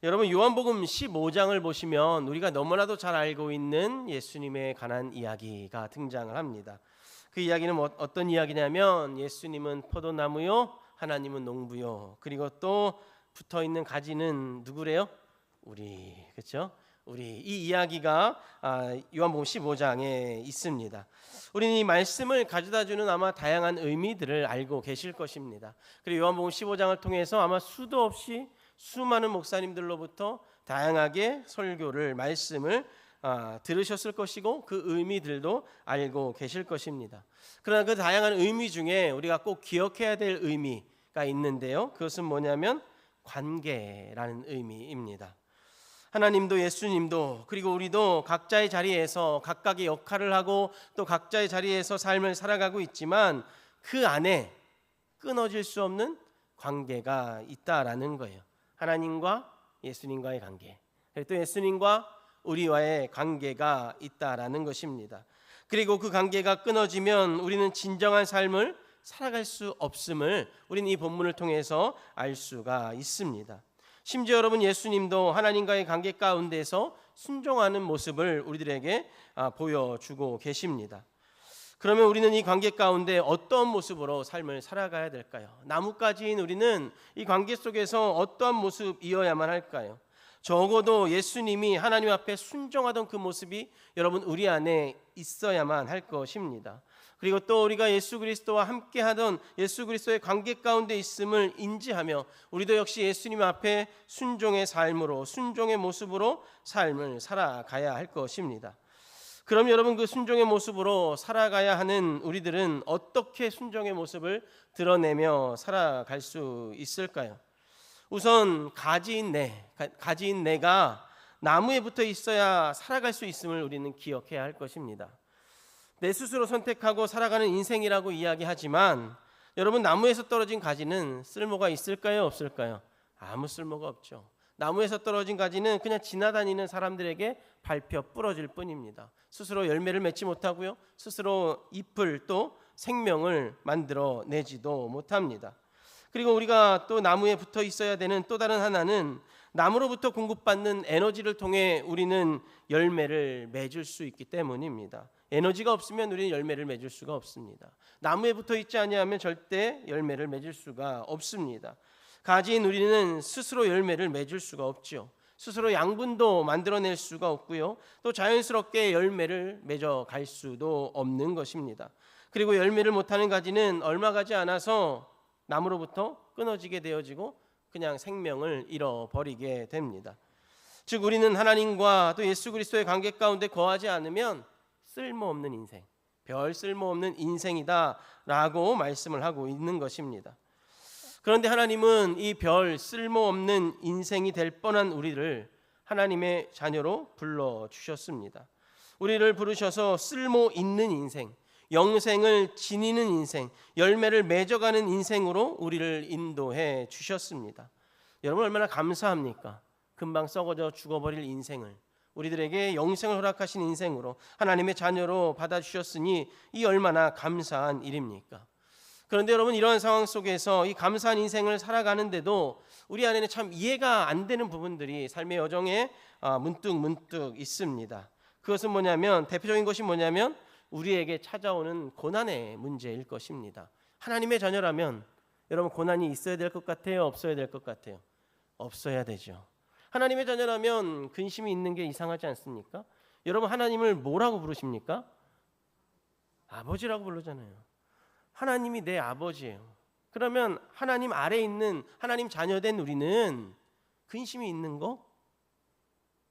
여러분, 요한복음 15장을 보시면 우리가 너무나도 잘 알고 있는 예수님에 관한 이야기가 등장을 합니다. 그 이야기는 어떤 이야기냐면 예수님은 포도나무요, 하나님은 농부요. 그리고 또 붙어있는 가지는 누구래요? 우리. 그렇죠? 우리. 이 이야기가 요한복음 15장에 있습니다. 우리는 이 말씀을 가져다주는 아마 다양한 의미들을 알고 계실 것입니다. 그리고 요한복음 15장을 통해서 아마 수도 없이 수많은 목사님들로부터 다양하게 설교를 말씀을 들으셨을 것이고 그 의미들도 알고 계실 것입니다. 그러나 그 다양한 의미 중에 우리가 꼭 기억해야 될 의미가 있는데요. 그것은 뭐냐면 관계라는 의미입니다. 하나님도 예수님도 그리고 우리도 각자의 자리에서 각각의 역할을 하고 또 각자의 자리에서 삶을 살아가고 있지만 그 안에 끊어질 수 없는 관계가 있다라는 거예요. 하나님과 예수님과의 관계, 또 예수님과 우리와의 관계가 있다라는 것입니다. 그리고 그 관계가 끊어지면 우리는 진정한 삶을 살아갈 수 없음을 우리는 이 본문을 통해서 알 수가 있습니다. 심지어 여러분, 예수님도 하나님과의 관계 가운데서 순종하는 모습을 우리들에게 보여주고 계십니다. 그러면 우리는 이 관계 가운데 어떤 모습으로 삶을 살아가야 될까요? 나뭇가지인 우리는 이 관계 속에서 어떠한 모습이어야만 할까요? 적어도 예수님이 하나님 앞에 순종하던 그 모습이 여러분 우리 안에 있어야만 할 것입니다. 그리고 또 우리가 예수 그리스도와 함께하던 예수 그리스도의 관계 가운데 있음을 인지하며 우리도 역시 예수님 앞에 순종의 삶으로 순종의 모습으로 삶을 살아가야 할 것입니다. 그럼 여러분, 그 순종의 모습으로 살아가야 하는 우리들은 어떻게 순종의 모습을 드러내며 살아갈 수 있을까요? 우선 가지인 내가 나무에 붙어 있어야 살아갈 수 있음을 우리는 기억해야 할 것입니다. 내 스스로 선택하고 살아가는 인생이라고 이야기하지만 여러분, 나무에서 떨어진 가지는 쓸모가 있을까요? 없을까요? 아무 쓸모가 없죠. 나무에서 떨어진 가지는 그냥 지나다니는 사람들에게 밟혀 부러질 뿐입니다. 스스로 열매를 맺지 못하고요, 스스로 잎을 또 생명을 만들어내지도 못합니다. 그리고 우리가 또 나무에 붙어 있어야 되는 또 다른 하나는 나무로부터 공급받는 에너지를 통해 우리는 열매를 맺을 수 있기 때문입니다. 에너지가 없으면 우리는 열매를 맺을 수가 없습니다. 나무에 붙어 있지 아니하면 절대 열매를 맺을 수가 없습니다. 가지인 우리는 스스로 열매를 맺을 수가 없죠. 스스로 양분도 만들어낼 수가 없고요, 또 자연스럽게 열매를 맺어갈 수도 없는 것입니다. 그리고 열매를 못하는 가지는 얼마 가지 않아서 나무로부터 끊어지게 되어지고 그냥 생명을 잃어버리게 됩니다. 즉 우리는 하나님과 또 예수 그리스도의 관계 가운데 거하지 않으면 쓸모없는 인생, 별 쓸모없는 인생이다라고 말씀을 하고 있는 것입니다. 그런데 하나님은 이 별 쓸모없는 인생이 될 뻔한 우리를 하나님의 자녀로 불러주셨습니다. 우리를 부르셔서 쓸모 있는 인생, 영생을 지니는 인생, 열매를 맺어가는 인생으로 우리를 인도해 주셨습니다. 여러분, 얼마나 감사합니까? 금방 썩어져 죽어버릴 인생을 우리들에게 영생을 허락하신 인생으로 하나님의 자녀로 받아주셨으니 이 얼마나 감사한 일입니까? 그런데 여러분, 이러한 상황 속에서 이 감사한 인생을 살아가는데도 우리 안에는 참 이해가 안 되는 부분들이 삶의 여정에 문득 있습니다. 그것은 뭐냐면, 대표적인 것이 뭐냐면 우리에게 찾아오는 고난의 문제일 것입니다. 하나님의 자녀라면 여러분, 고난이 있어야 될 것 같아요? 없어야 될 것 같아요? 없어야 되죠. 하나님의 자녀라면 근심이 있는 게 이상하지 않습니까? 여러분, 하나님을 뭐라고 부르십니까? 아버지라고 부르잖아요. 하나님이 내 아버지예요. 그러면 하나님 아래에 있는 하나님 자녀된 우리는 근심이 있는 거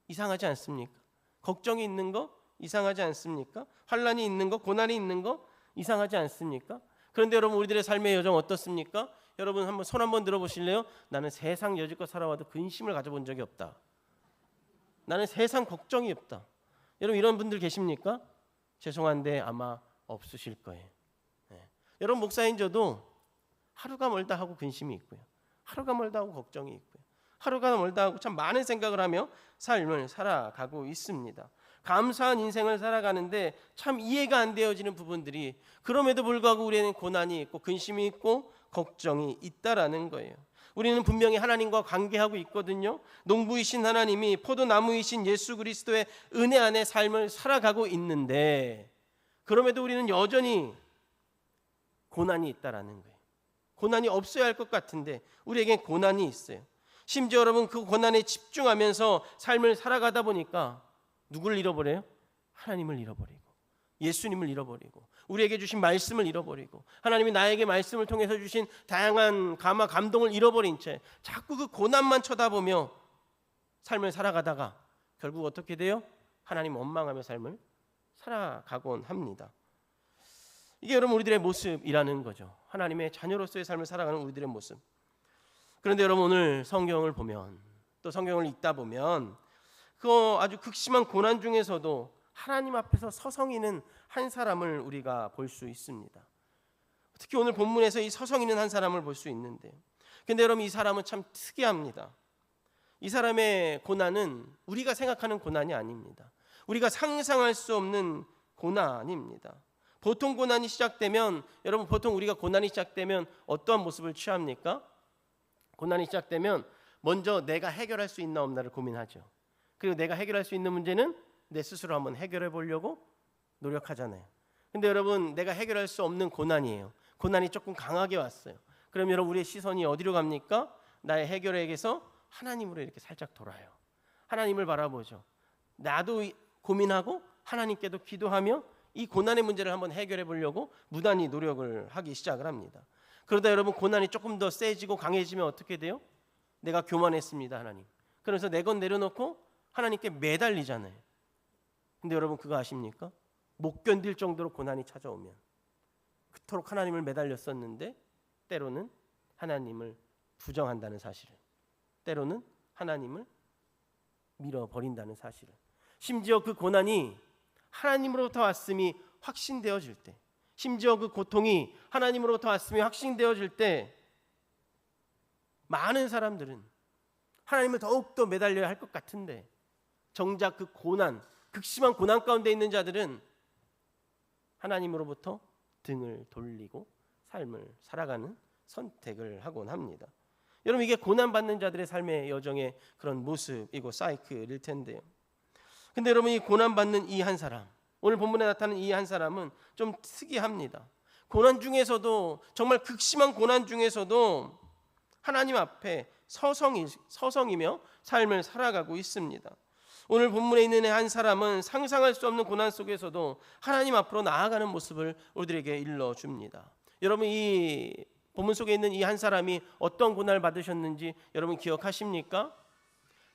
이상하지 않습니까? 걱정이 있는 거 이상하지 않습니까? 환난이 있는 거, 고난이 있는 거 이상하지 않습니까? 그런데 여러분, 우리들의 삶의 여정 어떻습니까? 여러분, 한번 손 한번 들어보실래요? 나는 세상 여지껏 살아와도 근심을 가져본 적이 없다. 나는 세상 걱정이 없다. 여러분, 이런 분들 계십니까? 죄송한데 아마 없으실 거예요. 여러분, 목사인 저도 하루가 멀다 하고 근심이 있고요, 하루가 멀다 하고 걱정이 있고요, 하루가 멀다 하고 참 많은 생각을 하며 삶을 살아가고 있습니다. 감사한 인생을 살아가는데 참 이해가 안 되어지는 부분들이, 그럼에도 불구하고 우리에는 고난이 있고 근심이 있고 걱정이 있다라는 거예요. 우리는 분명히 하나님과 관계하고 있거든요. 농부이신 하나님이 포도나무이신 예수 그리스도의 은혜 안에 삶을 살아가고 있는데, 그럼에도 우리는 여전히 고난이 있다라는 거예요. 고난이 없어야 할 것 같은데 우리에겐 고난이 있어요. 심지어 여러분, 그 고난에 집중하면서 삶을 살아가다 보니까 누구를 잃어버려요? 하나님을 잃어버리고, 예수님을 잃어버리고, 우리에게 주신 말씀을 잃어버리고, 하나님이 나에게 말씀을 통해서 주신 다양한 감동을 잃어버린 채 자꾸 그 고난만 쳐다보며 삶을 살아가다가 결국 어떻게 돼요? 하나님 원망하며 삶을 살아가곤 합니다. 이게 여러분 우리들의 모습이라는 거죠. 하나님의 자녀로서의 삶을 살아가는 우리들의 모습. 그런데 여러분, 오늘 성경을 보면, 또 성경을 읽다 보면 그 아주 극심한 고난 중에서도 하나님 앞에서 서성이는 한 사람을 우리가 볼 수 있습니다. 특히 오늘 본문에서 이 서성이는 한 사람을 볼 수 있는데, 근데 여러분, 이 사람은 참 특이합니다. 이 사람의 고난은 우리가 생각하는 고난이 아닙니다. 우리가 상상할 수 없는 고난입니다. 보통 고난이 시작되면, 여러분, 보통 우리가 고난이 시작되면 어떠한 모습을 취합니까? 고난이 시작되면 먼저 내가 해결할 수 있나 없나를 고민하죠. 그리고 내가 해결할 수 있는 문제는 내 스스로 한번 해결해 보려고 노력하잖아요. 근데 여러분, 내가 해결할 수 없는 고난이에요. 고난이 조금 강하게 왔어요. 그럼 여러분, 우리의 시선이 어디로 갑니까? 나의 해결에게서 하나님으로 이렇게 살짝 돌아요. 하나님을 바라보죠. 나도 고민하고 하나님께도 기도하며 이 고난의 문제를 한번 해결해 보려고 무단히 노력을 하기 시작을 합니다. 그러다 여러분, 고난이 조금 더 세지고 강해지면 어떻게 돼요? 내가 교만했습니다, 하나님. 그래서 내 건 내려놓고 하나님께 매달리잖아요. 근데 여러분, 그거 아십니까? 못 견딜 정도로 고난이 찾아오면 그토록 하나님을 매달렸었는데 때로는 하나님을 부정한다는 사실을, 때로는 하나님을 밀어버린다는 사실을, 심지어 그 고난이 하나님으로부터 왔음이 확신되어질 때, 심지어 그 고통이 하나님으로부터 왔음이 확신되어질 때, 많은 사람들은 하나님을 더욱더 매달려야 할 것 같은데 정작 그 고난, 극심한 고난 가운데 있는 자들은 하나님으로부터 등을 돌리고 삶을 살아가는 선택을 하곤 합니다. 여러분, 이게 고난받는 자들의 삶의 여정의 그런 모습이고 사이클일 텐데요. 근데 여러분, 이 고난받는 이 한 사람, 오늘 본문에 나타나는 이 한 사람은 좀 특이합니다. 고난 중에서도, 정말 극심한 고난 중에서도 하나님 앞에 서성이며 삶을 살아가고 있습니다. 오늘 본문에 있는 한 사람은 상상할 수 없는 고난 속에서도 하나님 앞으로 나아가는 모습을 우리들에게 일러줍니다. 여러분, 이 본문 속에 있는 이 한 사람이 어떤 고난을 받으셨는지 여러분 기억하십니까?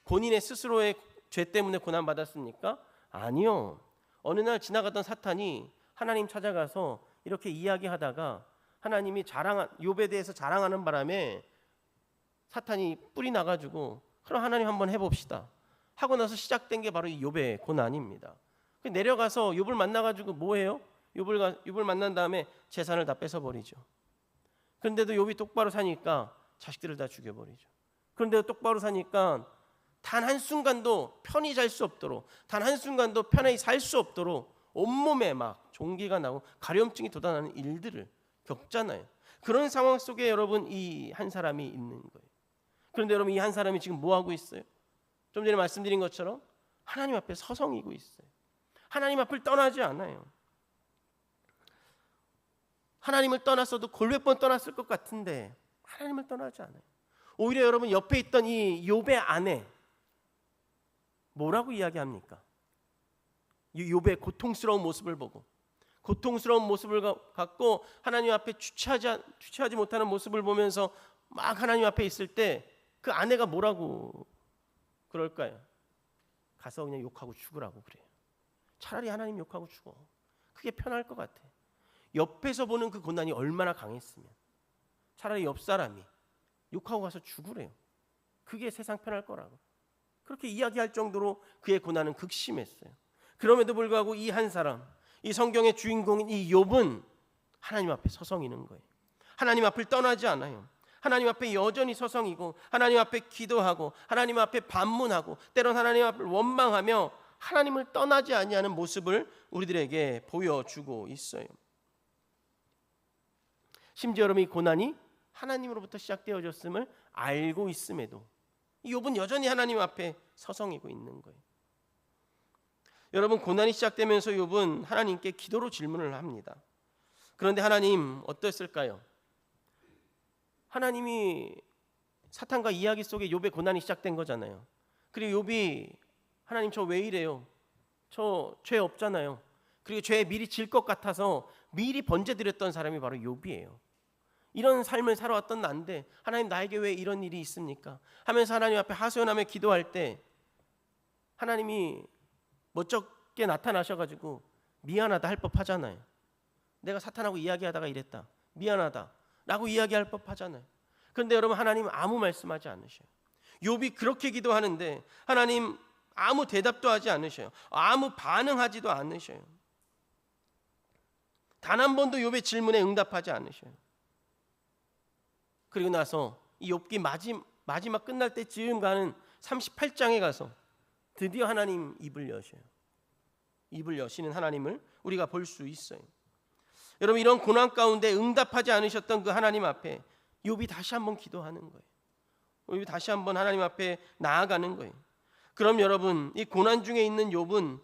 본인의 스스로의 죄 때문에 고난받았습니까? 아니요. 어느 날 지나가던 사탄이 하나님 찾아가서 이렇게 이야기하다가 하나님이 욥에 대해서 자랑하는 바람에 사탄이 뿔이 나가지고 그럼 하나님 한번 해봅시다 하고 나서 시작된 게 바로 이 욥의 고난입니다. 내려가서 욥을 만나가지고 뭐해요? 욥을 만난 다음에 재산을 다 뺏어버리죠. 그런데도 욥이 똑바로 사니까 자식들을 다 죽여버리죠. 그런데도 똑바로 사니까 단 한순간도 편히 잘 수 없도록, 단 한순간도 편히 살 수 없도록 온몸에 막 종기가 나고 가려움증이 돋아나는 일들을 겪잖아요. 그런 상황 속에 여러분, 이 한 사람이 있는 거예요. 그런데 여러분, 이 한 사람이 지금 뭐 하고 있어요? 좀 전에 말씀드린 것처럼 하나님 앞에 서성이고 있어요. 하나님 앞을 떠나지 않아요. 하나님을 떠났어도 골몇 번 떠났을 것 같은데 하나님을 떠나지 않아요. 오히려 여러분, 옆에 있던 이 욥의 아내 뭐라고 이야기합니까? 이 욥의 고통스러운 모습을 보고, 고통스러운 모습을 갖고 하나님 앞에 주체하지 못하는 모습을 보면서 막 하나님 앞에 있을 때 그 아내가 뭐라고 그럴까요? 가서 그냥 욕하고 죽으라고 그래요. 차라리 하나님 욕하고 죽어. 그게 편할 것 같아. 옆에서 보는 그 고난이 얼마나 강했으면 차라리 옆 사람이 욕하고 가서 죽으래요. 그게 세상 편할 거라고. 그렇게 이야기할 정도로 그의 고난은 극심했어요. 그럼에도 불구하고 이 한 사람, 이 성경의 주인공인 이 욥은 하나님 앞에 서성이는 거예요. 하나님 앞을 떠나지 않아요. 하나님 앞에 여전히 서성이고, 하나님 앞에 기도하고, 하나님 앞에 반문하고, 때론 하나님 앞을 원망하며 하나님을 떠나지 아니하는 모습을 우리들에게 보여주고 있어요. 심지어 여러분, 이 고난이 하나님으로부터 시작되어졌음을 알고 있음에도 이 욥은 여전히 하나님 앞에 서성이고 있는 거예요. 여러분, 고난이 시작되면서 욥은 하나님께 기도로 질문을 합니다. 그런데 하나님 어땠을까요? 하나님이 사탄과 이야기 속에 욥의 고난이 시작된 거잖아요. 그리고 욥이 하나님 저 왜 이래요? 저 죄 없잖아요. 그리고 죄에 미리 질 것 같아서 미리 번제드렸던 사람이 바로 욥이에요. 이런 삶을 살아왔던 난데 하나님 나에게 왜 이런 일이 있습니까? 하면서 하나님 앞에 하소연하며 기도할 때 하나님이 멋쩍게 나타나셔가지고 미안하다 할 법하잖아요. 내가 사탄하고 이야기하다가 이랬다, 미안하다 라고 이야기할 법하잖아요. 그런데 여러분, 하나님 아무 말씀하지 않으셔요. 욥이 그렇게 기도하는데 하나님 아무 대답도 하지 않으셔요. 아무 반응하지도 않으셔요. 단 한 번도 욥의 질문에 응답하지 않으셔요. 그리고 나서 이 욥기 마지막 끝날 때쯤 가는 38장에 가서 드디어 하나님 입을 여셔요. 입을 여시는 하나님을 우리가 볼 수 있어요. 여러분, 이런 고난 가운데 응답하지 않으셨던 그 하나님 앞에 욥이 다시 한번 기도하는 거예요. 욥이 다시 한번 하나님 앞에 나아가는 거예요. 그럼 여러분, 이 고난 중에 있는 욥은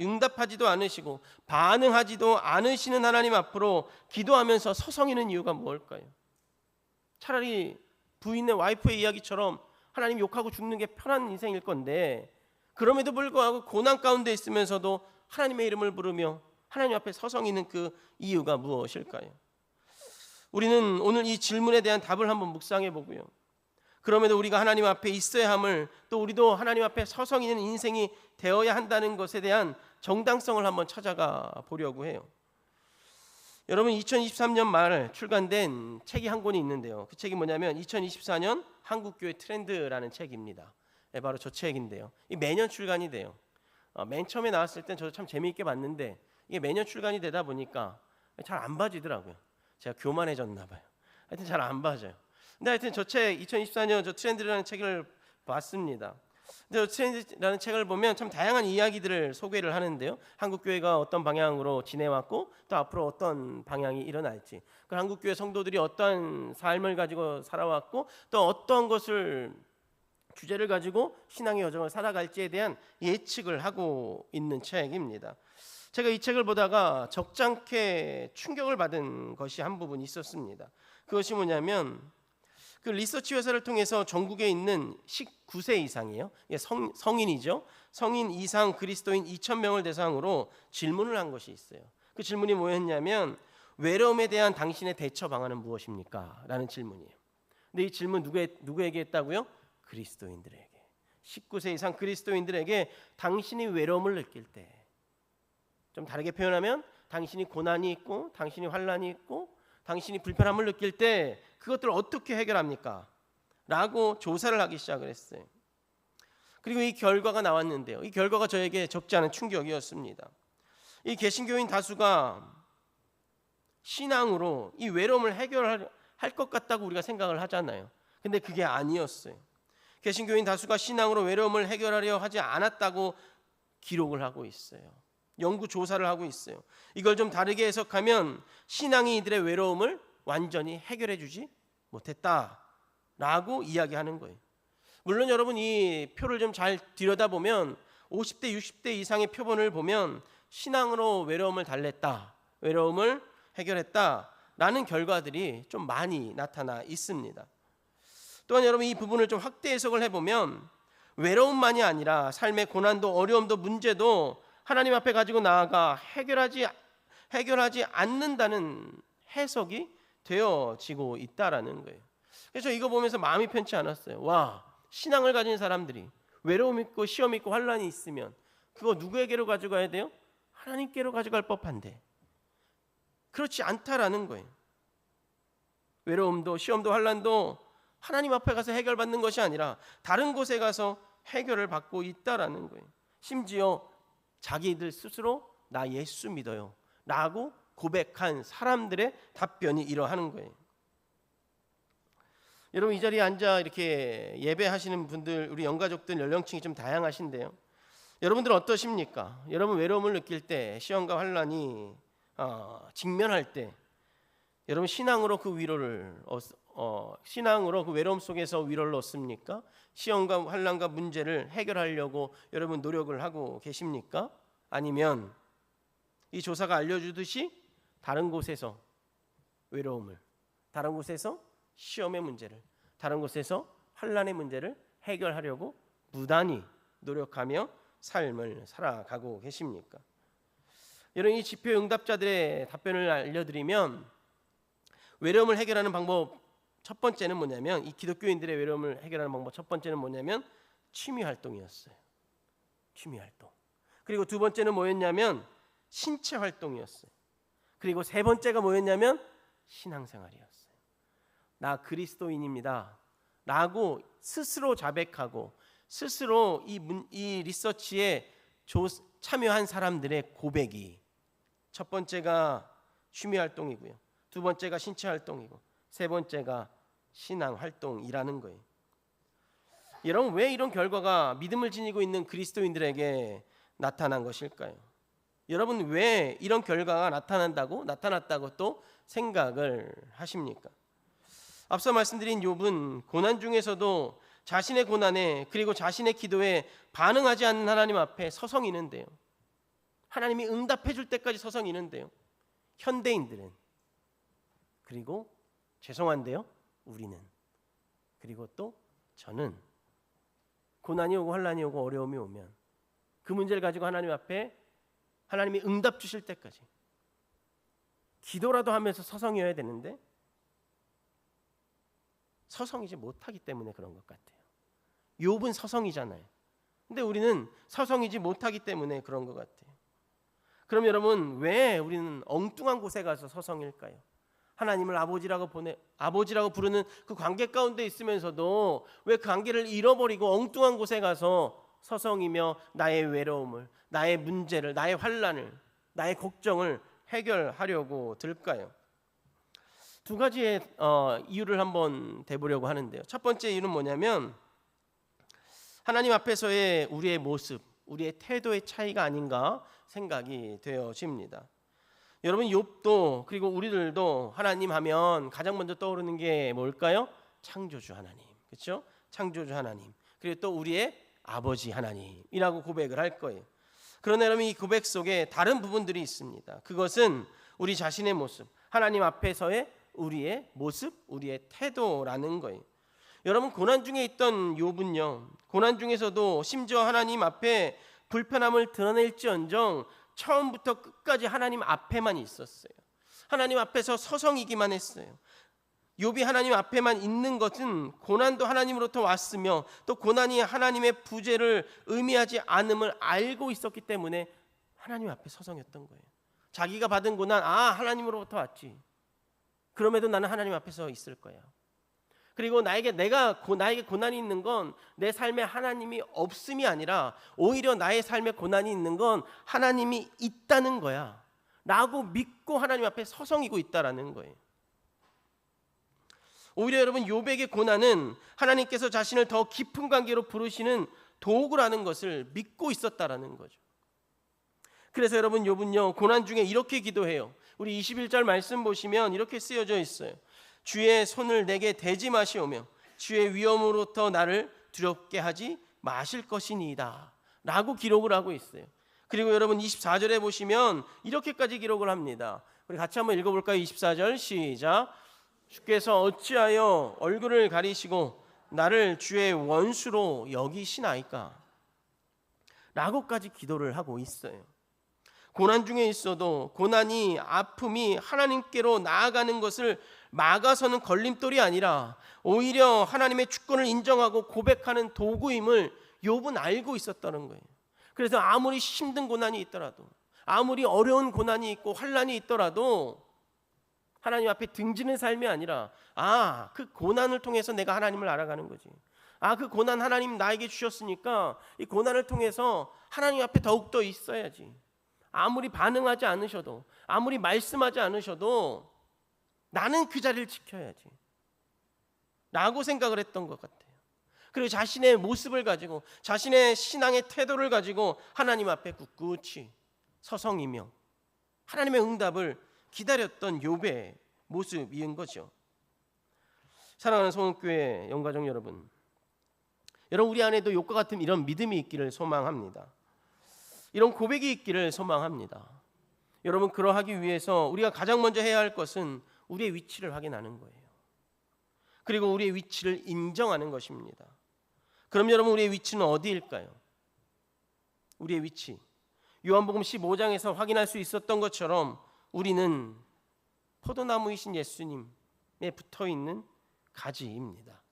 응답하지도 않으시고 반응하지도 않으시는 하나님 앞으로 기도하면서 서성이는 이유가 뭘까요? 차라리 부인의 와이프의 이야기처럼 하나님 욕하고 죽는 게 편한 인생일 건데, 그럼에도 불구하고 고난 가운데 있으면서도 하나님의 이름을 부르며 하나님 앞에 서성이는 그 이유가 무엇일까요? 우리는 오늘 이 질문에 대한 답을 한번 묵상해 보고요, 그럼에도 우리가 하나님 앞에 있어야 함을, 또 우리도 하나님 앞에 서성이는 인생이 되어야 한다는 것에 대한 정당성을 한번 찾아가 보려고 해요. 여러분, 2023년 말 출간된 책이 한 권이 있는데요. 그 책이 뭐냐면 2024년 한국교회 트렌드라는 책입니다. 바로 저 책인데요. 이 매년 출간이 돼요. 맨 처음에 나왔을 땐 저도 참 재미있게 봤는데 이게 매년 출간이 되다 보니까 잘 안 봐지더라고요. 제가 교만해졌나 봐요. 하여튼 잘 안 봐져요. 근데 하여튼 저 책 2024년 저 트렌드라는 책을 봤습니다. 근데 트렌드라는 책을 보면 참 다양한 이야기들을 소개를 하는데요. 한국교회가 어떤 방향으로 지내왔고 또 앞으로 어떤 방향이 일어날지, 그 한국교회 성도들이 어떤 삶을 가지고 살아왔고 또 어떤 것을 주제를 가지고 신앙의 여정을 살아갈지에 대한 예측을 하고 있는 책입니다. 제가 이 책을 보다가 적잖게 충격을 받은 것이 한 부분 있었습니다. 그것이 뭐냐면 그 리서치 회사를 통해서 전국에 있는 19세 이상이에요. 성인이죠. 성인 이상 그리스도인 2,000명을 대상으로 질문을 한 것이 있어요. 그 질문이 뭐였냐면 외로움에 대한 당신의 대처 방안은 무엇입니까? 라는 질문이에요. 근데 이 질문 누구에게 했다고요? 그리스도인들에게. 19세 이상 그리스도인들에게 당신이 외로움을 느낄 때, 좀 다르게 표현하면 당신이 고난이 있고 당신이 환난이 있고 당신이 불편함을 느낄 때 그것들을 어떻게 해결합니까? 라고 조사를 하기 시작을 했어요. 그리고 이 결과가 나왔는데요, 이 결과가 저에게 적지 않은 충격이었습니다. 이 개신교인 다수가 신앙으로 이 외로움을 해결할 것 같다고 우리가 생각을 하잖아요. 근데 그게 아니었어요. 개신교인 다수가 신앙으로 외로움을 해결하려 하지 않았다고 기록을 하고 있어요. 연구 조사를 하고 있어요. 이걸 좀 다르게 해석하면 신앙이 이들의 외로움을 완전히 해결해 주지 못했다라고 이야기하는 거예요. 물론 여러분, 이 표를 좀 잘 들여다보면 50대 60대 이상의 표본을 보면 신앙으로 외로움을 달랬다, 외로움을 해결했다라는 결과들이 좀 많이 나타나 있습니다. 또한 여러분, 이 부분을 좀 확대 해석을 해보면 외로움만이 아니라 삶의 고난도 어려움도 문제도 하나님 앞에 가지고 나아가 해결하지 않는다는 해석이 되어지고 있다라는 거예요. 그래서 이거 보면서 마음이 편치 않았어요. 와, 신앙을 가진 사람들이 외로움 있고 시험 있고 환난이 있으면 그거 누구에게로 가져가야 돼요? 하나님께로 가져갈 법한데 그렇지 않다라는 거예요. 외로움도 시험도 환난도 하나님 앞에 가서 해결받는 것이 아니라 다른 곳에 가서 해결을 받고 있다라는 거예요. 심지어 자기들 스스로 나 예수 믿어요 라고 고백한 사람들의 답변이 이러하는 거예요. 여러분, 이 자리에 앉아 이렇게 예배하시는 분들, 우리 영가족들 연령층이 좀 다양하신데요, 여러분들 어떠십니까? 여러분 외로움을 느낄 때, 시험과 환난이 직면할 때 여러분 신앙으로 그 위로를 신앙으로 그 외로움 속에서 위로를 얻습니까? 시험과 환난과 문제를 해결하려고 여러분 노력을 하고 계십니까? 아니면 이 조사가 알려주듯이 다른 곳에서 외로움을, 다른 곳에서 시험의 문제를, 다른 곳에서 환난의 문제를 해결하려고 무단히 노력하며 삶을 살아가고 계십니까? 여러분 이 지표 응답자들의 답변을 알려드리면 외로움을 해결하는 방법 첫 번째는 뭐냐면, 이 기독교인들의 외로움을 해결하는 방법 첫 번째는 뭐냐면 취미 활동이었어요. 취미 활동. 그리고 두 번째는 뭐였냐면 신체 활동이었어요. 그리고 세 번째가 뭐였냐면 신앙생활이었어요. 나 그리스도인입니다 라고 스스로 자백하고 스스로 이 리서치에 참여한 사람들의 고백이 첫 번째가 취미 활동이고요, 두 번째가 신체 활동이고 세 번째가 신앙 활동이라는 거예요. 여러분 왜 이런 결과가 믿음을 지니고 있는 그리스도인들에게 나타난 것일까요? 여러분 왜 이런 결과가 나타났다고 또 생각을 하십니까? 앞서 말씀드린 욥은 고난 중에서도 자신의 고난에 그리고 자신의 기도에 반응하지 않는 하나님 앞에 서성이는데요, 하나님이 응답해 줄 때까지 서성이는데요, 현대인들은, 그리고 죄송한데요 우리는, 그리고 또 저는 고난이 오고 환난이 오고 어려움이 오면 그 문제를 가지고 하나님 앞에 하나님이 응답 주실 때까지 기도라도 하면서 서성여야 되는데 서성이지 못하기 때문에 그런 것 같아요. 욥은 서성이잖아요. 근데 우리는 서성이지 못하기 때문에 그런 것 같아요. 그럼 여러분 왜 우리는 엉뚱한 곳에 가서 서성일까요? 하나님을 아버지라고 부르는 그 관계 가운데 있으면서도 왜 그 관계를 잃어버리고 엉뚱한 곳에 가서 서성이며 나의 외로움을, 나의 문제를, 나의 환난을, 나의 걱정을 해결하려고 들까요? 두 가지의 이유를 한번 대보려고 하는데요. 첫 번째 이유는 뭐냐면 하나님 앞에서의 우리의 모습, 우리의 태도의 차이가 아닌가 생각이 되어집니다. 여러분 욥도 그리고 우리들도 하나님 하면 가장 먼저 떠오르는 게 뭘까요? 창조주 하나님, 그렇죠? 창조주 하나님, 그리고 또 우리의 아버지 하나님이라고 고백을 할 거예요. 그러나 여러분 이 고백 속에 다른 부분들이 있습니다. 그것은 우리 자신의 모습, 하나님 앞에서의 우리의 모습, 우리의 태도라는 거예요. 여러분 고난 중에 있던 욥은요, 고난 중에서도 심지어 하나님 앞에 불편함을 드러낼지언정 처음부터 끝까지 하나님 앞에만 있었어요. 하나님 앞에서 서성이기만 했어요. 욥이 하나님 앞에만 있는 것은 고난도 하나님으로부터 왔으며 또 고난이 하나님의 부재를 의미하지 않음을 알고 있었기 때문에 하나님 앞에 서성였던 거예요. 자기가 받은 고난, 하나님으로부터 왔지. 그럼에도 나는 하나님 앞에서 있을 거야. 그리고 나에게 고난이 있는 건 내 삶에 하나님이 없음이 아니라 오히려 나의 삶에 고난이 있는 건 하나님이 있다는 거야 라고 믿고 하나님 앞에 서성이고 있다라는 거예요. 오히려 여러분 욥에게 고난은 하나님께서 자신을 더 깊은 관계로 부르시는 도구라는 것을 믿고 있었다라는 거죠. 그래서 여러분 욥은요 고난 중에 이렇게 기도해요. 우리 21절 말씀 보시면 이렇게 쓰여져 있어요. 주의 손을 내게 대지 마시오며 주의 위엄으로부터 나를 두렵게 하지 마실 것이니이다 라고 기록을 하고 있어요. 그리고 여러분 24절에 보시면 이렇게까지 기록을 합니다. 우리 같이 한번 읽어볼까요? 24절 시작. 주께서 어찌하여 얼굴을 가리시고 나를 주의 원수로 여기시나이까 라고까지 기도를 하고 있어요. 고난 중에 있어도 고난이, 아픔이 하나님께로 나아가는 것을 막아서는 걸림돌이 아니라 오히려 하나님의 주권을 인정하고 고백하는 도구임을 욥은 알고 있었다는 거예요. 그래서 아무리 힘든 고난이 있더라도, 아무리 어려운 고난이 있고 환난이 있더라도 하나님 앞에 등지는 삶이 아니라 그 고난을 통해서 내가 하나님을 알아가는 거지. 그 고난 하나님 나에게 주셨으니까 이 고난을 통해서 하나님 앞에 더욱더 있어야지. 아무리 반응하지 않으셔도, 아무리 말씀하지 않으셔도 나는 그 자리를 지켜야지 라고 생각을 했던 것 같아요. 그리고 자신의 모습을 가지고, 자신의 신앙의 태도를 가지고 하나님 앞에 꿋꿋이 서성이며 하나님의 응답을 기다렸던 욥의 모습인 거죠. 사랑하는 성원교회 영가족 여러분, 우리 안에도 욥과 같은 이런 믿음이 있기를 소망합니다. 이런 고백이 있기를 소망합니다. 여러분, 그러하기 위해서 우리가 가장 먼저 해야 할 것은 우리의 위치를 확인하는 거예요. 그리고 우리의 위치를 인정하는 것입니다. 그럼 여러분, 우리의 위치는 어디일까요? 우리의 위치, 요한복음 15장에서 확인할 수 있었던 것처럼 우리는 포도나무이신 예수님에 붙어있는 가지입니다.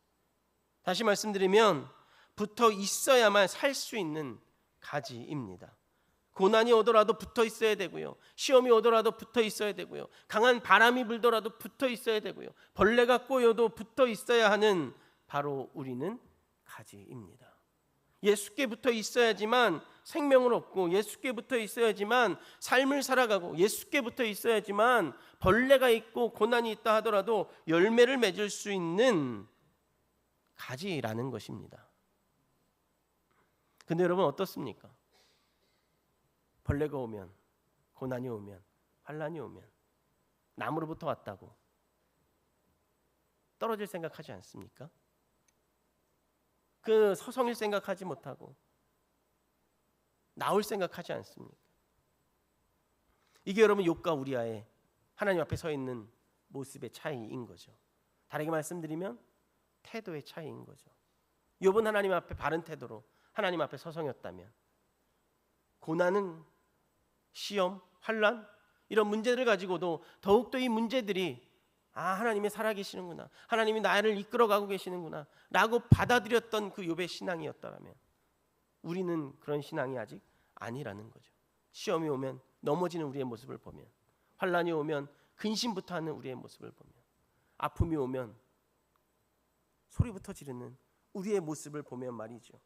다시 말씀드리면 붙어 있어야만 살 수 있는 가지입니다. 고난이 오더라도 붙어 있어야 되고요. 시험이 오더라도 붙어 있어야 되고요. 강한 바람이 불더라도 붙어 있어야 되고요. 벌레가 꼬여도 붙어 있어야 하는 바로 우리는 가지입니다. 예수께 붙어 있어야지만 생명을 얻고, 예수께 붙어 있어야지만 삶을 살아가고, 예수께 붙어 있어야지만 벌레가 있고 고난이 있다 하더라도 열매를 맺을 수 있는 가지라는 것입니다. 근데 여러분, 어떻습니까? 벌레가 오면, 고난이 오면, 환난이 오면 나무로부터 왔다고 떨어질 생각하지 않습니까? 그 서성일 생각하지 못하고 나올 생각하지 않습니까? 이게 여러분 욥과 우리아의 하나님 앞에 서 있는 모습의 차이인 거죠. 다르게 말씀드리면 태도의 차이인 거죠. 욥은 하나님 앞에 바른 태도로 하나님 앞에 서성였다면, 고난은 시험, 환난 이런 문제들을 가지고도 더욱더 이 문제들이 하나님이 살아계시는구나, 하나님이 나를 이끌어가고 계시는구나 라고 받아들였던 그 욥의 신앙이었다면, 우리는 그런 신앙이 아직 아니라는 거죠. 시험이 오면 넘어지는 우리의 모습을 보면, 환난이 오면 근심부터 하는 우리의 모습을 보면, 아픔이 오면 소리부터 지르는 우리의 모습을 보면 말이죠.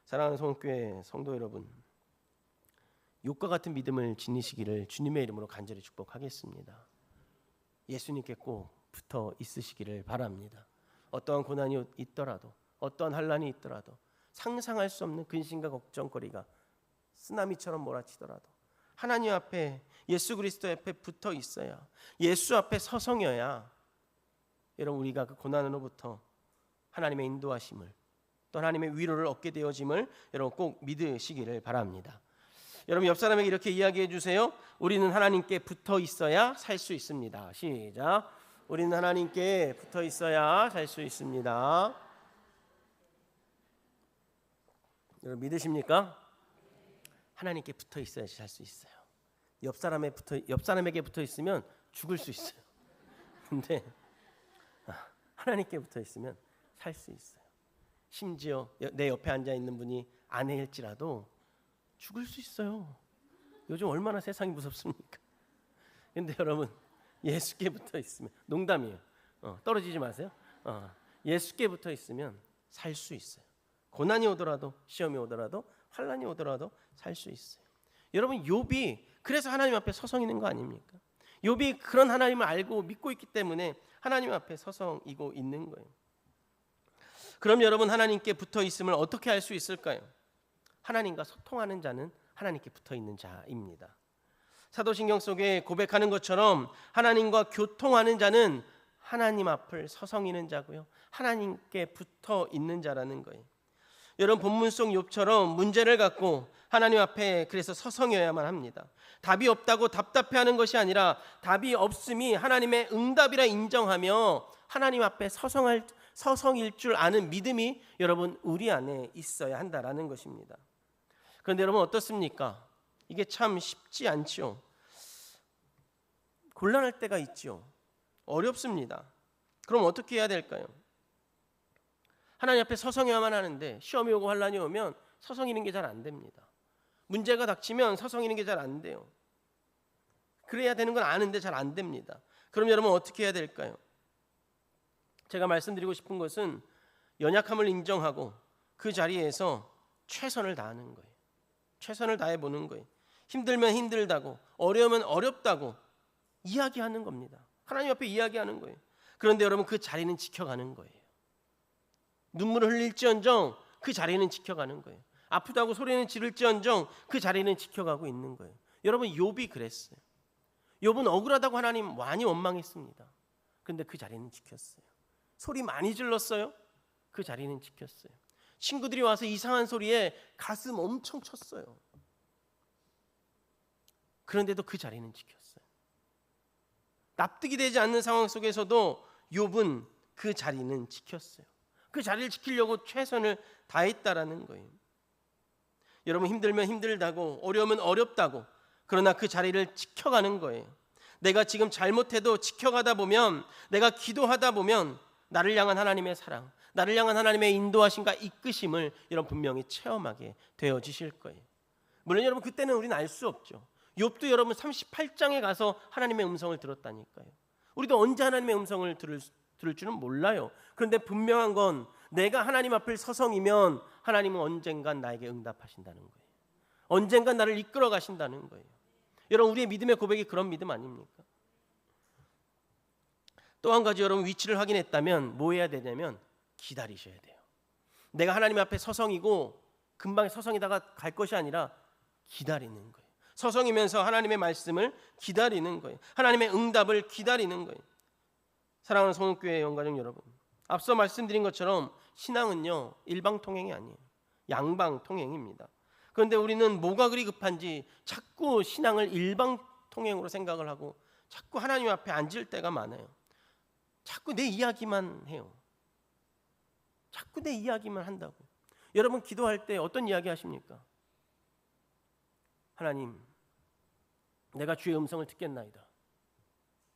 사랑하는 성교회 성도 여러분, 욥과 같은 믿음을 지니시기를 주님의 이름으로 간절히 축복하겠습니다. 예수님께 꼭 붙어 있으시기를 바랍니다. 어떠한 고난이 있더라도, 어떠한 환난이 있더라도, 상상할 수 없는 근심과 걱정거리가 쓰나미처럼 몰아치더라도 하나님 앞에, 예수 그리스도 앞에 붙어 있어야, 예수 앞에 서성여야 여러분 우리가 그 고난으로부터 하나님의 인도하심을, 또 하나님의 위로를 얻게 되어짐을 여러분 꼭 믿으시기를 바랍니다. 여러분 옆 사람에게 이렇게 이야기해 주세요. 우리는 하나님께 붙어 있어야 살 수 있습니다. 시작. 우리는 하나님께 붙어 있어야 살 수 있습니다. 여러분 믿으십니까? 하나님께 붙어 있어야지 살 수 있어요. 옆 사람에게 붙어 있으면 죽을 수 있어요. 근데 하나님께 붙어 있으면 살 수 있어요. 심지어 내 옆에 앉아 있는 분이 아내일지라도 죽을 수 있어요. 요즘 얼마나 세상이 무섭습니까? 근데 여러분 예수께 붙어 있으면, 농담이에요. 떨어지지 마세요. 예수께 붙어 있으면 살 수 있어요. 고난이 오더라도, 시험이 오더라도, 환난이 오더라도 살 수 있어요. 여러분 욥이 그래서 하나님 앞에 서성이는 거 아닙니까? 욥이 그런 하나님을 알고 믿고 있기 때문에 하나님 앞에 서성이고 있는 거예요. 그럼 여러분 하나님께 붙어 있음을 어떻게 알 수 있을까요? 하나님과 소통하는 자는 하나님께 붙어 있는 자입니다. 사도신경 속에 고백하는 것처럼 하나님과 교통하는 자는 하나님 앞을 서성이는 자고요, 하나님께 붙어 있는 자라는 거예요. 여러분 본문 속 욥처럼 문제를 갖고 하나님 앞에 그래서 서성여야만 합니다. 답이 없다고 답답해하는 것이 아니라 답이 없음이 하나님의 응답이라 인정하며 하나님 앞에 서성일 줄 아는 믿음이 여러분 우리 안에 있어야 한다라는 것입니다. 그런데 여러분 어떻습니까? 이게 참 쉽지 않죠. 곤란할 때가 있죠. 어렵습니다. 그럼 어떻게 해야 될까요? 하나님 앞에 서성여야만 하는데 시험이 오고 환난이 오면 서성이는 게 잘 안 됩니다. 문제가 닥치면 서성이는 게 잘 안 돼요. 그래야 되는 건 아는데 잘 안 됩니다. 그럼 여러분 어떻게 해야 될까요? 제가 말씀드리고 싶은 것은 연약함을 인정하고 그 자리에서 최선을 다하는 거예요. 최선을 다해 보는 거예요. 힘들면 힘들다고, 어려우면 어렵다고 이야기하는 겁니다. 하나님 앞에 이야기하는 거예요. 그런데 여러분 그 자리는 지켜가는 거예요. 눈물을 흘릴지언정 그 자리는 지켜가는 거예요. 아프다고 소리는 지를지언정 그 자리는 지켜가고 있는 거예요. 여러분 욥이 그랬어요. 욥은 억울하다고 하나님 많이 원망했습니다. 그런데 그 자리는 지켰어요. 소리 많이 질렀어요. 그 자리는 지켰어요. 친구들이 와서 이상한 소리에 가슴 엄청 쳤어요. 그런데도 그 자리는 지켰어요. 납득이 되지 않는 상황 속에서도 욥은 그 자리는 지켰어요. 그 자리를 지키려고 최선을 다했다라는 거예요. 여러분 힘들면 힘들다고 어려우면 어렵다고 그러나 그 자리를 지켜가는 거예요. 내가 지금 잘못해도 지켜가다 보면 내가 기도하다 보면 나를 향한 하나님의 사랑, 나를 향한 하나님의 인도하심과 이끄심을 여러분 분명히 체험하게 되어지실 거예요. 물론 여러분 그때는 우리는 알 수 없죠. 욥도 여러분 38장에 가서 하나님의 음성을 들었다니까요. 우리도 언제 하나님의 음성을 들을 줄은 몰라요. 그런데 분명한 건 내가 하나님 앞을 서성이면 하나님은 언젠간 나에게 응답하신다는 거예요. 언젠간 나를 이끌어 가신다는 거예요. 여러분 우리의 믿음의 고백이 그런 믿음 아닙니까? 또 한 가지 여러분 위치를 확인했다면 뭐 해야 되냐면 기다리셔야 돼요. 내가 하나님 앞에 서성이고 금방 서성이다가 갈 것이 아니라 기다리는 거예요. 서성이면서 하나님의 말씀을 기다리는 거예요. 하나님의 응답을 기다리는 거예요. 사랑하는 성읍교회 영가족 여러분, 앞서 말씀드린 것처럼 신앙은요 일방통행이 아니에요. 양방통행입니다. 그런데 우리는 뭐가 그리 급한지 자꾸 신앙을 일방통행으로 생각을 하고 자꾸 하나님 앞에 앉을 때가 많아요. 자꾸 내 이야기만 해요. 자꾸 내 이야기만 한다고. 여러분 기도할 때 어떤 이야기 하십니까? 하나님, 내가 주의 음성을 듣겠나이다.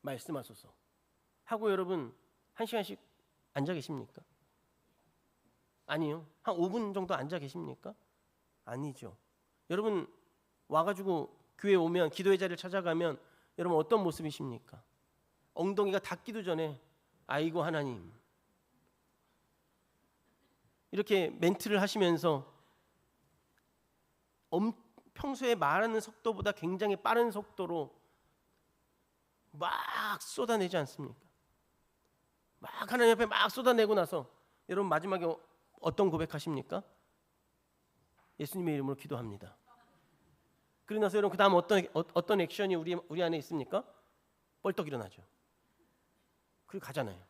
말씀하소서. 하고 여러분 1시간씩 앉아 계십니까? 아니요. 한 5분 정도 앉아 계십니까? 아니죠. 여러분 와가지고 교회 오면 기도의 자리를 찾아가면 여러분 어떤 모습이십니까? 엉덩이가 닿기도 전에 아이고 하나님 이렇게 멘트를 하시면서 평소에 말하는 속도보다 굉장히 빠른 속도로 막 쏟아내지 않습니까? 막 하나님 앞에 막 쏟아내고 나서 여러분 마지막에 어떤 고백하십니까? 예수님의 이름으로 기도합니다. 그러고 나서 여러분 그 다음 어떤 액션이 우리 안에 있습니까? 벌떡 일어나죠. 그리고 가잖아요.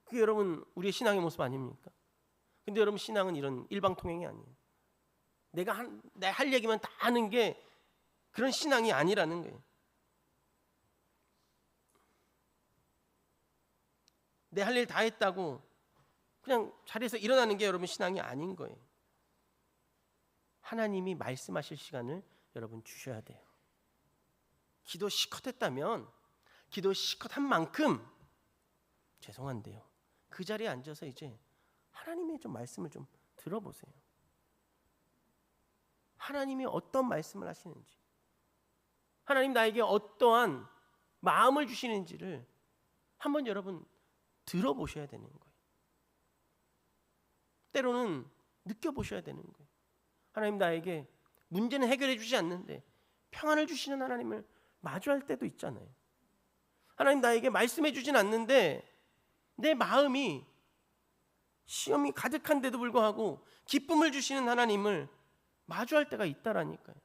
그게 여러분 우리의 신앙의 모습 아닙니까? 근데 여러분 신앙은 이런 일방통행이 아니에요. 내가 할 얘기만 다 하는 게 그런 신앙이 아니라는 거예요. 내 할 일 다 했다고 그냥 자리에서 일어나는 게 여러분 신앙이 아닌 거예요. 하나님이 말씀하실 시간을 여러분 주셔야 돼요. 기도 시컷 했다면 기도 시컷 한 만큼 죄송한데요. 그 자리에 앉아서 이제 하나님의 좀 말씀을 좀 들어보세요. 하나님이 어떤 말씀을 하시는지, 하나님 나에게 어떠한 마음을 주시는지를 한번 여러분 들어보셔야 되는 거예요. 때로는 느껴보셔야 되는 거예요. 하나님 나에게 문제는 해결해 주지 않는데 평안을 주시는 하나님을 마주할 때도 있잖아요. 하나님 나에게 말씀해 주진 않는데 내 마음이 시험이 가득한데도 불구하고 기쁨을 주시는 하나님을 마주할 때가 있다라니까요.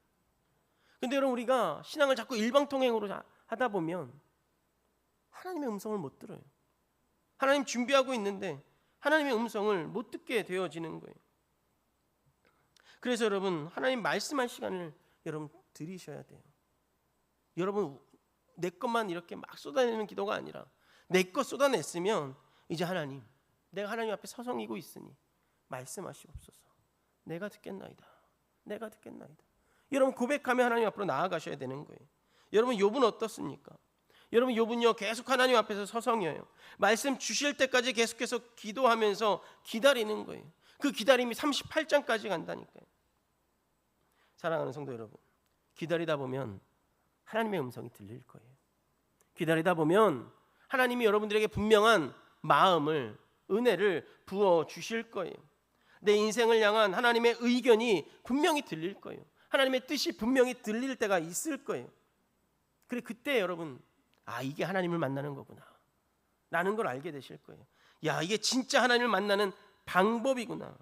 근데 여러분 우리가 신앙을 자꾸 일방통행으로 하다 보면 하나님의 음성을 못 들어요. 하나님 준비하고 있는데 하나님의 음성을 못 듣게 되어지는 거예요. 그래서 여러분 하나님 말씀할 시간을 여러분 들이셔야 돼요. 여러분 내 것만 이렇게 막 쏟아내는 기도가 아니라 내 것 쏟아냈으면 이제 하나님 내가 하나님 앞에 서성이고 있으니 말씀하시옵소서. 내가 듣겠나이다. 내가 듣겠나이다. 여러분 고백하며 하나님 앞으로 나아가셔야 되는 거예요. 여러분 욥은 어떻습니까? 여러분 욥은요 계속 하나님 앞에서 서성여요. 말씀 주실 때까지 계속해서 기도하면서 기다리는 거예요. 그 기다림이 38장까지 간다니까요. 사랑하는 성도 여러분, 기다리다 보면 하나님의 음성이 들릴 거예요. 기다리다 보면 하나님이 여러분들에게 분명한 마음을, 은혜를 부어 주실 거예요. 내 인생을 향한 하나님의 의견이 분명히 들릴 거예요. 하나님의 뜻이 분명히 들릴 때가 있을 거예요. 그래 그때 여러분 이게 하나님을 만나는 거구나 라는 걸 알게 되실 거예요. 야 이게 진짜 하나님을 만나는 방법이구나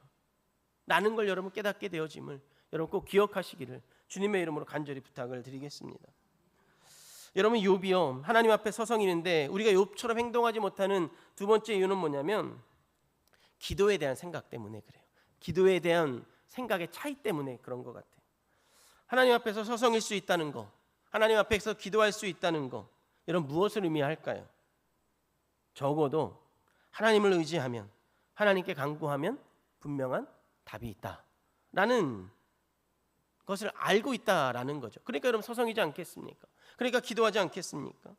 라는 걸 여러분 깨닫게 되어짐을 여러분 꼭 기억하시기를 주님의 이름으로 간절히 부탁을 드리겠습니다. 여러분, 욥이요, 하나님 앞에 서성이는데 우리가 욥처럼 행동하지 못하는 두 번째 이유는 뭐냐면 기도에 대한 생각 때문에 그래요. 기도에 대한 생각의 차이 때문에 그런 것 같아요. 하나님 앞에서 서성일 수 있다는 거, 하나님 앞에서 기도할 수 있다는 거, 이런 무엇을 의미할까요? 적어도 하나님을 의지하면, 하나님께 간구하면 분명한 답이 있다라는 것을 알고 있다라는 거죠. 그러니까 여러분 서성이지 않겠습니까? 그러니까 기도하지 않겠습니까?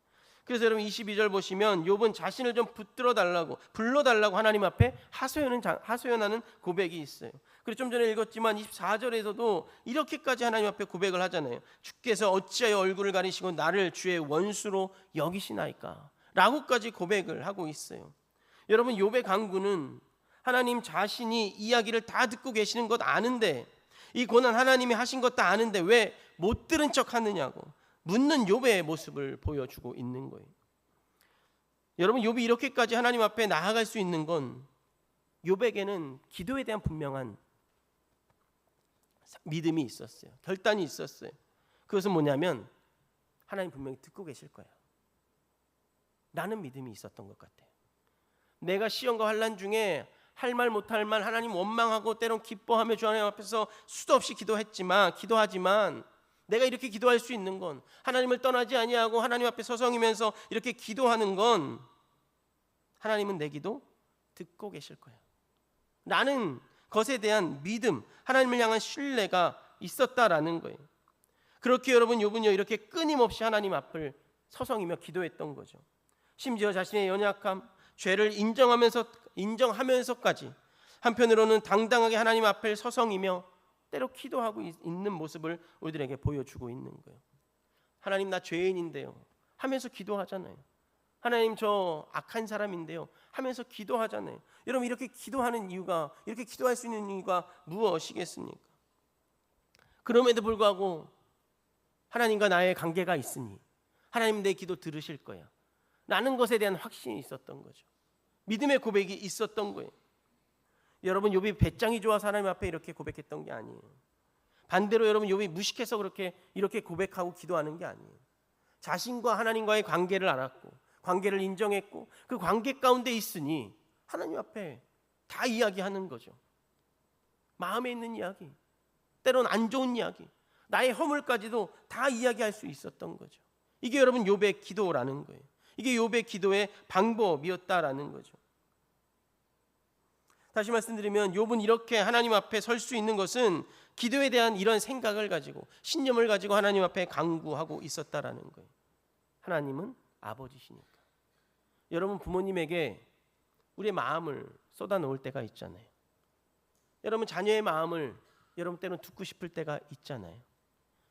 그래서 여러분 22절 보시면 욥은 자신을 좀 붙들어 달라고, 불러달라고 하나님 앞에 하소연하는 고백이 있어요. 그리고 좀 전에 읽었지만 24절에서도 이렇게까지 하나님 앞에 고백을 하잖아요. 주께서 어찌하여 얼굴을 가리시고 나를 주의 원수로 여기시나이까 라고까지 고백을 하고 있어요. 여러분, 욥의 간구는 하나님 자신이 이야기를 다 듣고 계시는 것 아는데, 이 고난 하나님이 하신 것 다 아는데 왜 못 들은 척 하느냐고 묻는 욥의 모습을 보여주고 있는 거예요. 여러분, 욥이 이렇게까지 하나님 앞에 나아갈 수 있는 건 욥에게는 기도에 대한 분명한 믿음이 있었어요. 결단이 있었어요. 그것은 뭐냐면 하나님 분명히 듣고 계실 거야 라는 믿음이 있었던 것 같아요. 내가 시험과 환난 중에 할 말 못할 말 하나님 원망하고 때론 기뻐하며 주 하나님 앞에서 수도 없이 기도하지만 내가 이렇게 기도할 수 있는 건, 하나님을 떠나지 아니하고 하나님 앞에 서성이면서 이렇게 기도하는 건 하나님은 내 기도 듣고 계실 거야 라는 것에 대한 믿음, 하나님을 향한 신뢰가 있었다라는 거예요. 그렇게 여러분, 욥은요 이렇게 끊임없이 하나님 앞을 서성이며 기도했던 거죠. 심지어 자신의 연약함, 죄를 인정하면서까지 한편으로는 당당하게 하나님 앞에 서성이며 때로 기도하고 있는 모습을 우리들에게 보여주고 있는 거예요. 하나님, 나 죄인인데요 하면서 기도하잖아요. 하나님, 저 악한 사람인데요 하면서 기도하잖아요. 여러분, 이렇게 기도하는 이유가, 이렇게 기도할 수 있는 이유가 무엇이겠습니까? 그럼에도 불구하고 하나님과 나의 관계가 있으니 하나님 내 기도 들으실 거야 라는 것에 대한 확신이 있었던 거죠. 믿음의 고백이 있었던 거예요. 여러분, 욥이 배짱이 좋아서 하나님 앞에 이렇게 고백했던 게 아니에요. 반대로 여러분, 욥이 무식해서 이렇게 고백하고 기도하는 게 아니에요. 자신과 하나님과의 관계를 알았고 관계를 인정했고 그 관계 가운데 있으니 하나님 앞에 다 이야기하는 거죠. 마음에 있는 이야기, 때론 안 좋은 이야기, 나의 허물까지도 다 이야기할 수 있었던 거죠. 이게 여러분 욥의 기도라는 거예요. 이게 욥의 기도의 방법이었다라는 거죠. 다시 말씀드리면 욥은 이렇게 하나님 앞에 설 수 있는 것은 기도에 대한 이런 생각을 가지고, 신념을 가지고 하나님 앞에 간구하고 있었다라는 거예요. 하나님은 아버지시니까. 여러분, 부모님에게 우리의 마음을 쏟아놓을 때가 있잖아요. 여러분, 자녀의 마음을 여러분 때는 듣고 싶을 때가 있잖아요.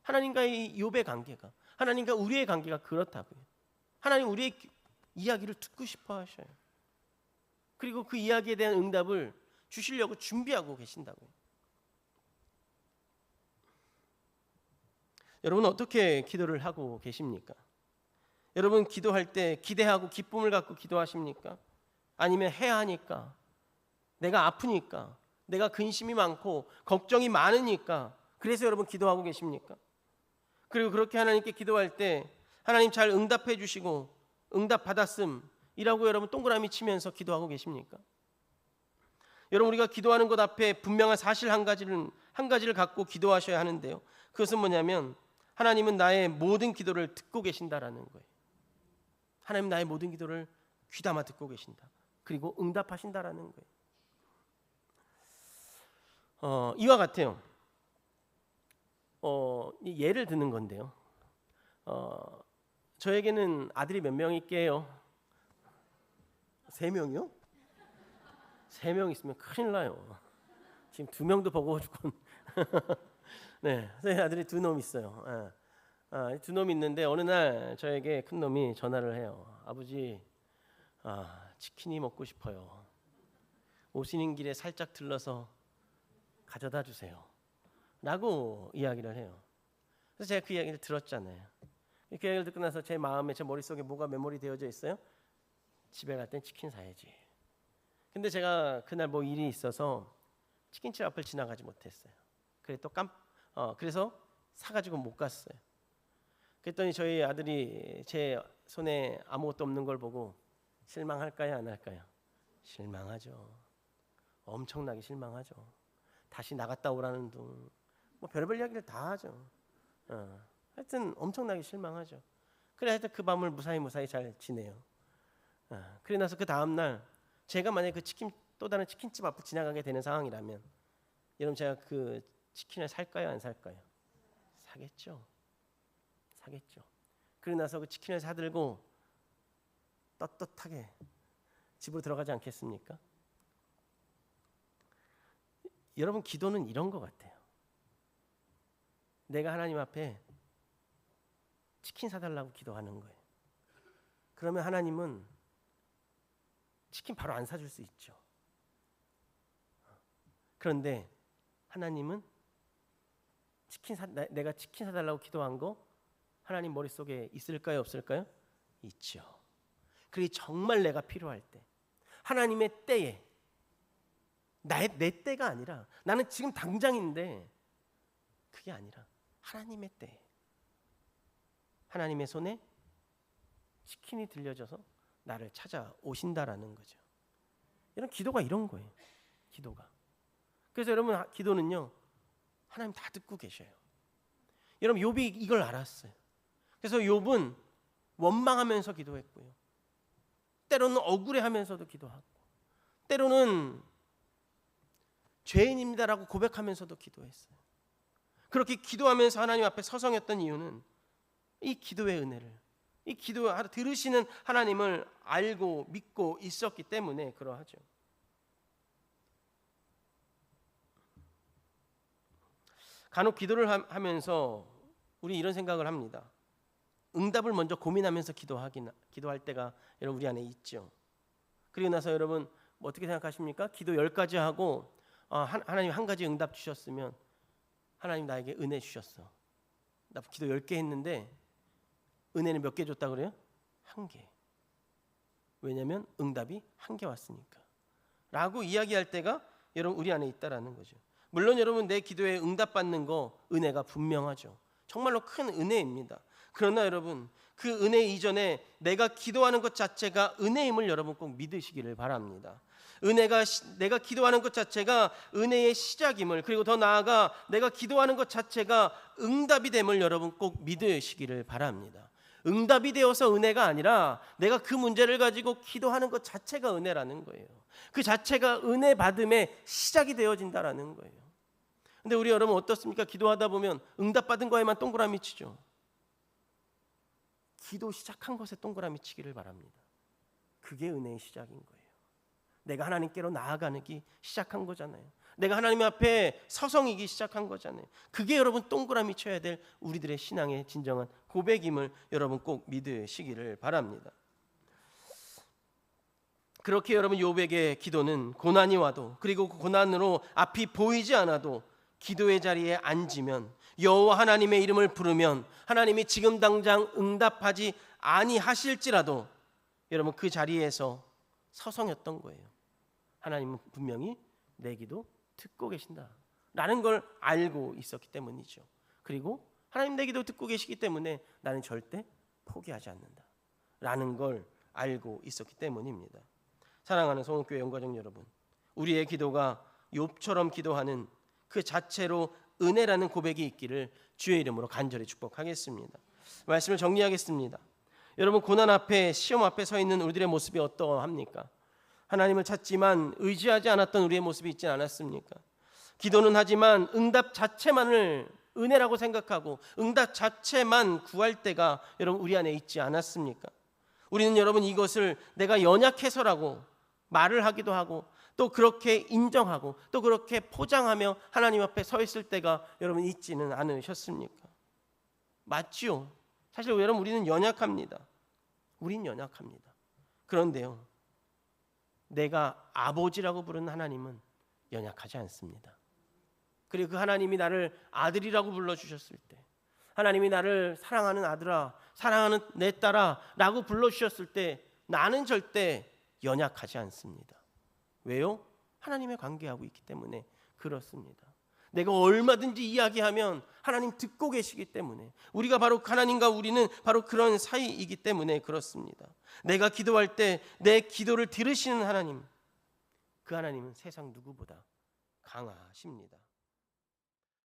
하나님과의 욥의 관계가, 하나님과 우리의 관계가 그렇다고요. 하나님 우리의 이야기를 듣고 싶어 하셔요. 그리고 그 이야기에 대한 응답을 주시려고 준비하고 계신다고요. 여러분, 어떻게 기도를 하고 계십니까? 여러분, 기도할 때 기대하고 기쁨을 갖고 기도하십니까? 아니면 해야 하니까, 내가 아프니까, 내가 근심이 많고 걱정이 많으니까 그래서 여러분 기도하고 계십니까? 그리고 그렇게 하나님께 기도할 때 하나님 잘 응답해 주시고 응답 받았음이라고 여러분 동그라미 치면서 기도하고 계십니까? 여러분, 우리가 기도하는 것 앞에 분명한 사실 한 가지를 갖고 기도하셔야 하는데요. 그것은 뭐냐면 하나님은 나의 모든 기도를 듣고 계신다라는 거예요. 하나님 나의 모든 기도를 귀담아 듣고 계신다. 그리고 응답하신다라는 거예요. 이와 같아요. 예를 드는 건데요. 저에게는 아들이 몇 명 있게요? 3명이요? 3명 있으면 큰일 나요. 지금 2명도 버거워 죽건. 네, 아들이 2놈 있어요. 2놈 있는데 어느 날 저에게 큰 놈이 전화를 해요. 아버지, 치킨이 먹고 싶어요. 오시는 길에 살짝 들러서 가져다 주세요 라고 이야기를 해요. 그래서 제가 그 이야기를 들었잖아요. 그 이야기를 듣고 나서 제 마음에, 제 머릿속에 뭐가 메모리 되어져 있어요? 집에 갈 땐 치킨 사야지. 근데 제가 그날 뭐 일이 있어서 치킨집 앞을 지나가지 못했어요. 그래서 사가지고 못 갔어요. 그랬더니 저희 아들이 제 손에 아무것도 없는 걸 보고 실망할까요, 안 할까요? 실망하죠. 엄청나게 실망하죠. 다시 나갔다 오라는 둥, 뭐 별별 이야기를 다 하죠. 하여튼 엄청나게 실망하죠. 그래 하여튼 그 밤을 무사히 잘 지내요. 그래 나서 그 다음 날 제가 만약에 그 또 다른 치킨집 앞을 지나가게 되는 상황이라면 여러분 제가 그 치킨을 살까요, 안 살까요? 사겠죠. 그러고 나서 그 치킨을 사들고 떳떳하게 집으로 들어가지 않겠습니까? 여러분 기도는 이런 것 같아요. 내가 하나님 앞에 치킨 사달라고 기도하는 거예요. 그러면 하나님은 치킨 바로 안 사줄 수 있죠. 그런데 하나님은 내가 치킨 사달라고 기도한 거 하나님 머릿속에 있을까요, 없을까요? 있죠. 그게 정말 내가 필요할 때, 하나님의 때에, 내 때가 아니라 나는 지금 당장인데 그게 아니라 하나님의 때에 하나님의 손에 치킨이 들려져서 나를 찾아오신다라는 거죠. 이런 기도가 이런 거예요. 기도가. 그래서 여러분 기도는요, 하나님 다 듣고 계셔요. 여러분 욥이 이걸 알았어요. 그래서 욥은 원망하면서 기도했고요. 때로는 억울해하면서도 기도하고, 때로는 죄인입니다라고 고백하면서도 기도했어요. 그렇게 기도하면서 하나님 앞에 서성했던 이유는 이 기도의 은혜를, 이 기도 들으시는 하나님을 알고 믿고 있었기 때문에 그러하죠. 간혹 기도를 하면서 우리 이런 생각을 합니다. 응답을 먼저 고민하면서 기도할 때가 여러분 우리 안에 있죠. 그리고 나서 여러분 뭐 어떻게 생각하십니까? 기도 10가지 하고 하나님 한 가지 응답 주셨으면 하나님 나에게 은혜 주셨어. 나 기도 10개 했는데 은혜는 몇 개 줬다 그래요? 1개. 왜냐하면 응답이 1개 왔으니까 라고 이야기할 때가 여러분 우리 안에 있다라는 거죠. 물론 여러분 내 기도에 응답받는 거 은혜가 분명하죠. 정말로 큰 은혜입니다. 그러나 여러분 그 은혜 이전에 내가 기도하는 것 자체가 은혜임을 여러분 꼭 믿으시기를 바랍니다. 내가 기도하는 것 자체가 은혜의 시작임을, 그리고 더 나아가 내가 기도하는 것 자체가 응답이 됨을 여러분 꼭 믿으시기를 바랍니다. 응답이 되어서 은혜가 아니라 내가 그 문제를 가지고 기도하는 것 자체가 은혜라는 거예요. 그 자체가 은혜 받음의 시작이 되어진다라는 거예요. 근데 우리 여러분 어떻습니까? 기도하다 보면 응답받은 거에만 동그라미 치죠. 기도 시작한 것에 동그라미 치기를 바랍니다. 그게 은혜의 시작인 거예요. 내가 하나님께로 나아가기 시작한 거잖아요. 내가 하나님 앞에 서성이기 시작한 거잖아요. 그게 여러분 동그라미 쳐야 될 우리들의 신앙의 진정한 고백임을 여러분 꼭 믿으시기를 바랍니다. 그렇게 여러분 욥에게 기도는 고난이 와도, 그리고 그 고난으로 앞이 보이지 않아도 기도의 자리에 앉으면, 여호와 하나님의 이름을 부르면 하나님이 지금 당장 응답하지 아니하실지라도 여러분 그 자리에서 서성였던 거예요. 하나님은 분명히 내 기도 듣고 계신다라는 걸 알고 있었기 때문이죠. 그리고 하나님 내 기도 듣고 계시기 때문에 나는 절대 포기하지 않는다라는 걸 알고 있었기 때문입니다. 사랑하는 성읍교회 영가족 여러분, 우리의 기도가 욥처럼 기도하는 그 자체로 은혜라는 고백이 있기를 주의 이름으로 간절히 축복하겠습니다. 말씀을 정리하겠습니다. 여러분 고난 앞에, 시험 앞에 서 있는 우리들의 모습이 어떠합니까? 하나님을 찾지만 의지하지 않았던 우리의 모습이 있지 않았습니까? 기도는 하지만 응답 자체만을 은혜라고 생각하고 응답 자체만 구할 때가 여러분 우리 안에 있지 않았습니까? 우리는 여러분 이것을 내가 연약해서라고 말을 하기도 하고, 또 그렇게 인정하고, 또 그렇게 포장하며 하나님 앞에 서 있을 때가 여러분 있지는 않으셨습니까? 맞지요? 사실 여러분 우리는 연약합니다. 우린 연약합니다. 그런데요, 내가 아버지라고 부르는 하나님은 연약하지 않습니다. 그리고 그 하나님이 나를 아들이라고 불러주셨을 때, 하나님이 나를 사랑하는 아들아, 사랑하는 내 딸아 라고 불러주셨을 때 나는 절대 연약하지 않습니다. 왜요? 하나님의 관계하고 있기 때문에 그렇습니다. 내가 얼마든지 이야기하면 하나님 듣고 계시기 때문에, 우리가 바로 하나님과 우리는 바로 그런 사이이기 때문에 그렇습니다. 내가 기도할 때 내 기도를 들으시는 하나님, 그 하나님은 세상 누구보다 강하십니다.